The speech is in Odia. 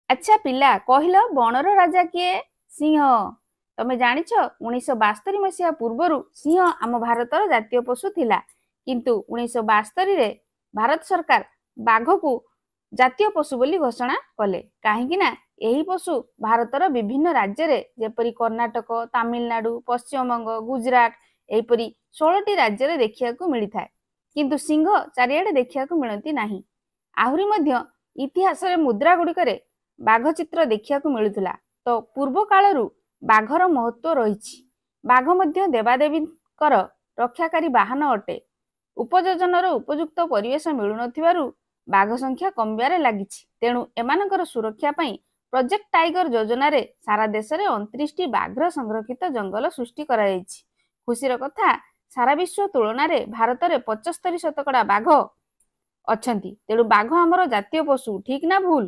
ଆଚ୍ଛା ପିଲା କହିଲ ବଣର ରାଜା କିଏ? ସିଂହ। ତମେ ଜାଣିଛ 1972 ମସିହା ପୂର୍ବରୁ ସିଂହ ଆମ ଭାରତର ଜାତୀୟ ପଶୁ ଥିଲା। କିନ୍ତୁ 1972ରେ ଭାରତ ସରକାର ବାଘକୁ ଜାତୀୟ ପଶୁ ବୋଲି ଘୋଷଣା କଲେ। କାହିଁକି ନା ଏହି ପଶୁ ଭାରତର ବିଭିନ୍ନ ରାଜ୍ୟରେ ଯେପରି କର୍ଣ୍ଣାଟକ, ତାମିଲନାଡୁ, ପଶ୍ଚିମବଙ୍ଗ, ଗୁଜରାଟ ଏହିପରି 16ଟି ରାଜ୍ୟରେ ଦେଖିବାକୁ ମିଳିଥାଏ। କିନ୍ତୁ ସିଂହ ଚାରିଆଡେ ଦେଖିବାକୁ ମିଳନ୍ତି ନାହିଁ। ଆହୁରି ମଧ୍ୟ ଇତିହାସରେ ମୁଦ୍ରା ଗୁଡ଼ିକରେ ବାଘ ଚିତ୍ର ଦେଖିବାକୁ ମିଳୁଥିଲା। ତ ପୂର୍ବ କାଳରୁ ବାଘର ମହତ୍ତ୍ୱ ରହିଛି। ବାଘ ମଧ୍ୟ ଦେବାଦେବୀଙ୍କର ରକ୍ଷାକାରୀ ବାହନ ଅଟେ। ଉପଯୋଜନର ଉପଯୁକ୍ତ ପରିବେଶ ମିଳୁନଥିବାରୁ ବାଘ ସଂଖ୍ୟା କମିବାରେ ଲାଗିଛି। ତେଣୁ ଏମାନଙ୍କର ସୁରକ୍ଷା ପାଇଁ ପ୍ରୋଜେକ୍ଟ ଟାଇଗର ଯୋଜନାରେ ସାରା ଦେଶରେ 29ଟି ବାଘ ସଂରକ୍ଷିତ ଜଙ୍ଗଲ ସୃଷ୍ଟି କରାଯାଇଛି। ଖୁସିର କଥା, ସାରା ବିଶ୍ୱ ତୁଳନାରେ ଭାରତରେ 75% ବାଘ ଅଛନ୍ତି। ତେଣୁ ବାଘ ଆମର ଜାତୀୟ ପଶୁ, ଠିକ୍ ନା ଭୁଲ?